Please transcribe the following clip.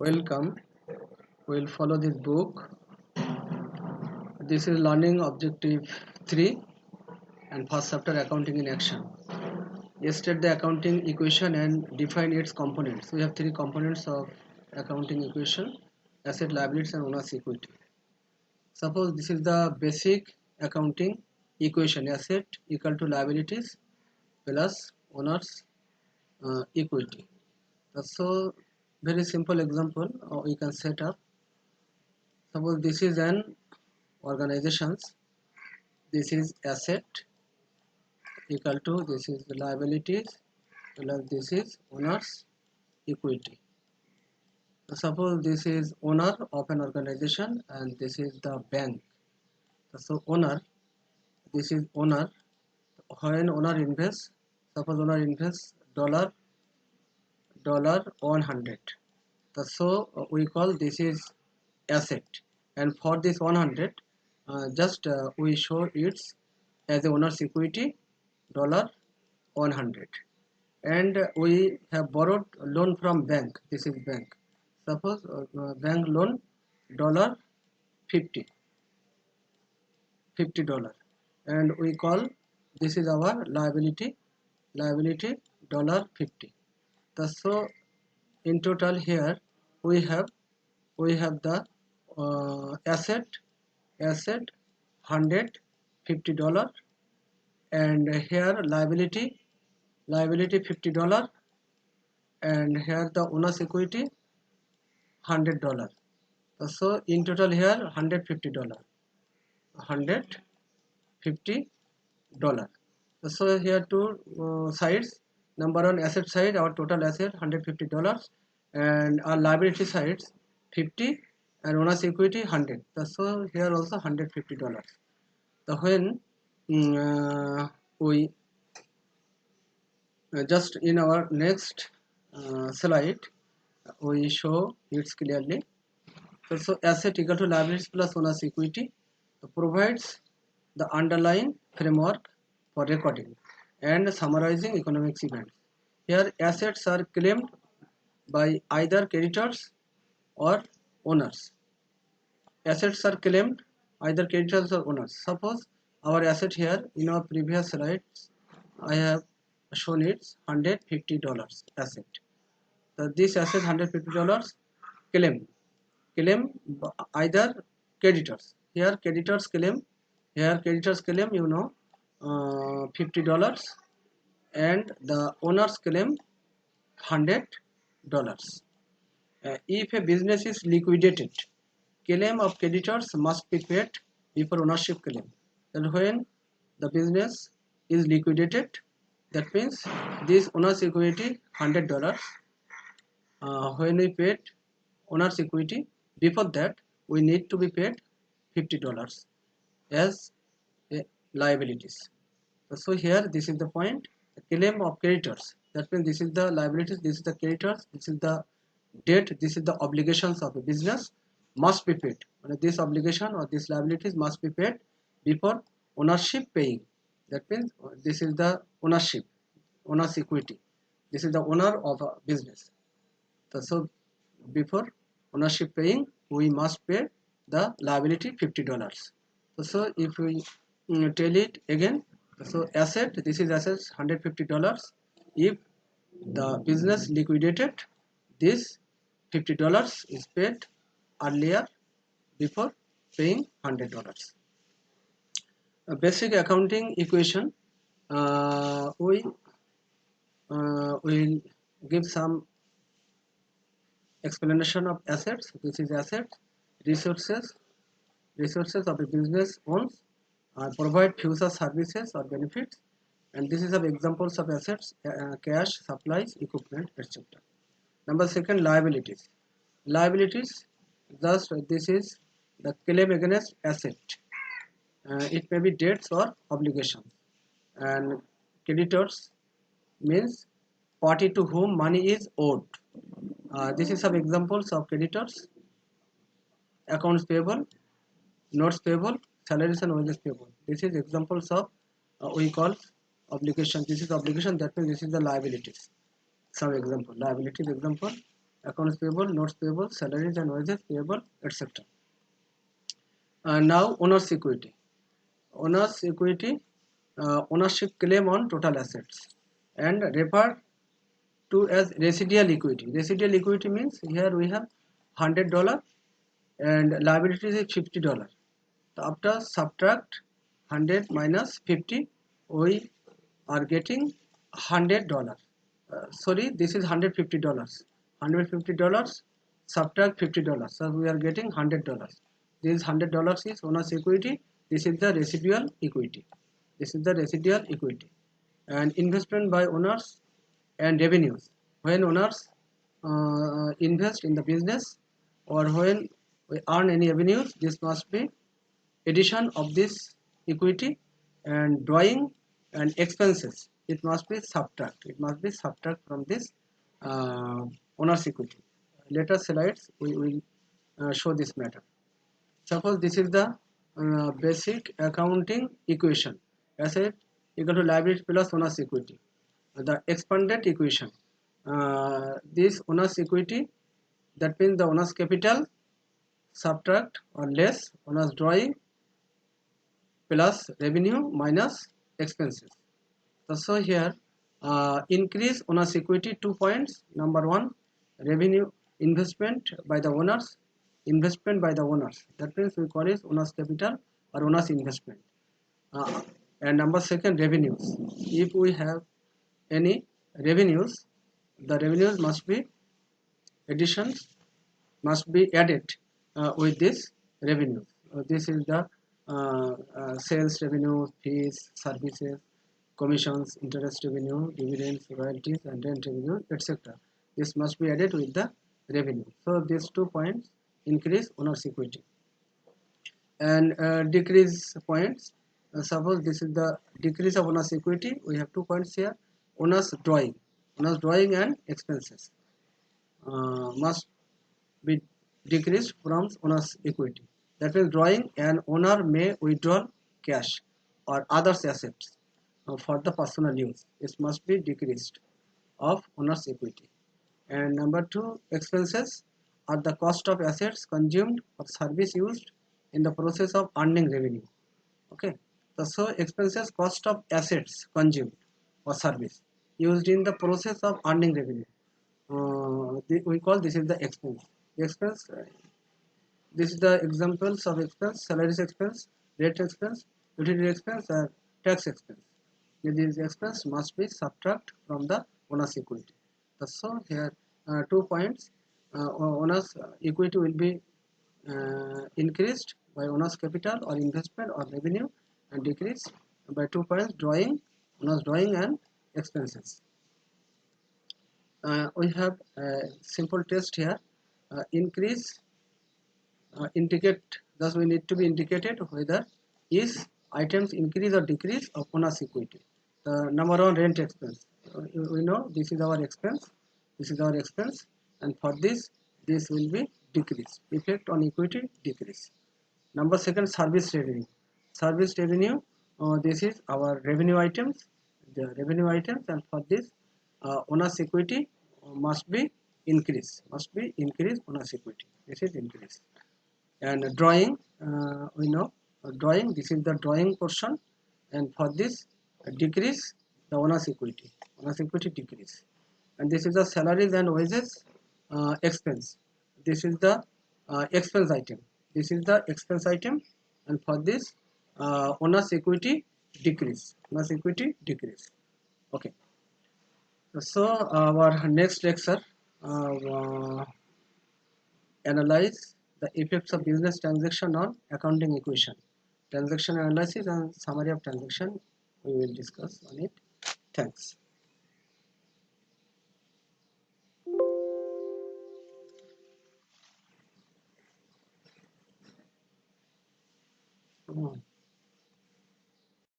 Welcome. We'll follow this book. This is learning objective 3 and first chapter accounting in action. State the accounting equation and define its components. We have three components of accounting equation: asset, liabilities, and owner's equity. Suppose this is the basic accounting equation: asset equal to liabilities plus owner's equity. So very simple example we can set up. Suppose this is an organizations. This is asset equal to this is liabilities plus this is owner's equity. Suppose this is owner of an organization and this is the bank. So owner, this is owner. When owner invests, suppose owner invests dollar 100. So we call this is asset, and for this 100 just we show its as a owner's equity dollar 100, and we have borrowed loan from bank. This is bank. Suppose bank loan dollar 50 $50, and we call this is our liability dollar 50. So in total here we have the asset $150, and here liability $50, and here the owner's equity $100. So in total here $150. So here two sides. Number one, asset side, our total asset $150, and our liability sides 50, and owner's equity 100. So here also $150. So when we just in our next slide we show it clearly. So asset equal to liabilities plus owner's equity provides the underlying framework for recording and summarizing economic events. Here assets are claimed by either creditors or owners. Assets are claimed either creditors or owners. Suppose our asset here in our previous slides I have shown it's $150 asset. So this asset $150 claim either creditors. Here creditors claim $50, and the owners claim $100. If a business is liquidated, claim of creditors must be paid before ownership claim. And when the business is liquidated, that means this owner's equity $100. When we paid owner's equity, before that we need to be paid $50 as liabilities. So here this is the point, claim of creditors. That means this is the liabilities, this is the creditors, this is the debt, this is the obligations of a business must be paid. This obligation or this liabilities must be paid before ownership paying. That means this is the owner's equity. This is the owner of a business. So before ownership paying, we must pay the liability $50. So if we tell it again, so asset, this is assets $150. If the business liquidated, this $50 is paid earlier before paying $100. A basic accounting equation, we will give some explanation of assets. This is assets, resources of a business owns, provide future services or benefits, and this is of examples of assets: cash, supplies, equipment, etc. Number second, liabilities. Thus this is the claim against asset. It may be debts or obligations, and creditors means party to whom money is owed. This is some examples of creditors: accounts payable, notes payable, salaries and wages payable. This is examples of we call obligation. This is obligation, that means this is the liabilities. Some example, liabilities example, accounts payable, notes payable, salaries and wages payable, etc. Now owner's equity. Owner's equity, ownership claim on total assets, and refer to as residual equity. Residual equity means here we have $100 and liabilities is $50. So after subtract 100 minus 50, we are getting $100. Sorry, this is $150. $150 subtract $50. So we are getting $100. This $100 is owner's equity. This is the residual equity. This is the residual equity. And investment by owners and revenues. When owners invest in the business or when we earn any revenues, this must be addition of this equity, and drawing and expenses, it must be subtract from this owner's equity. Later slides we will show this matter. Suppose this is the basic accounting equation: asset equal to liability plus owner's equity. The expanded equation, this owner's equity, that means the owner's capital subtract or less owner's drawing plus revenue minus expenses. So here increase owner's equity 2 points. Number 1, revenue investment by the owners. That means we call it owner's capital or owner's investment. And number 2, revenues. If we have any revenues, the revenues must be added with this revenue. This is the sales revenue, fees, services, commissions, interest revenue, dividends, royalties, and rent revenue, etc. This must be added with the revenue. So these 2 points increase owner's equity. And decrease points. Suppose this is the decrease of owner's equity. We have 2 points here. Owner's drawing and expenses must be decreased from owner's equity. That means drawing, an owner may withdraw cash or other assets for the personal use. It must be decreased of owner's equity. And number 2, expenses are the cost of assets consumed or service used in the process of earning revenue. Okay, so expenses, cost of assets consumed or service used in the process of earning revenue. We call this is the expense. Expense. This is the examples of expense: salaries expense, rent expense, utility expense, and tax expense. These expense must be subtract from the owner's equity. So here 2 points. Owner's equity will be increased by owner's capital or investment or revenue, and decreased by 2 points owner's drawing and expenses. We have a simple test here. Increase indicate, thus we need to be indicated whether is items increase or decrease of owner's equity. Number 1, rent expense. We know this is our expense, and for this will be decrease. Effect on equity, decrease. Number 2, service revenue. This is our revenue items, and for this owner's equity must be increase. Owner's equity. This is increase. And drawing, we know drawing, this is the drawing portion, and for this decrease the owner's equity decrease. And this is the salaries and wages expense. This is the expense item. And for this owner's equity decrease. Okay. So our next lecture analyze the effects of business transaction on accounting equation. Transaction analysis and summary of transaction we will discuss on it. Thanks.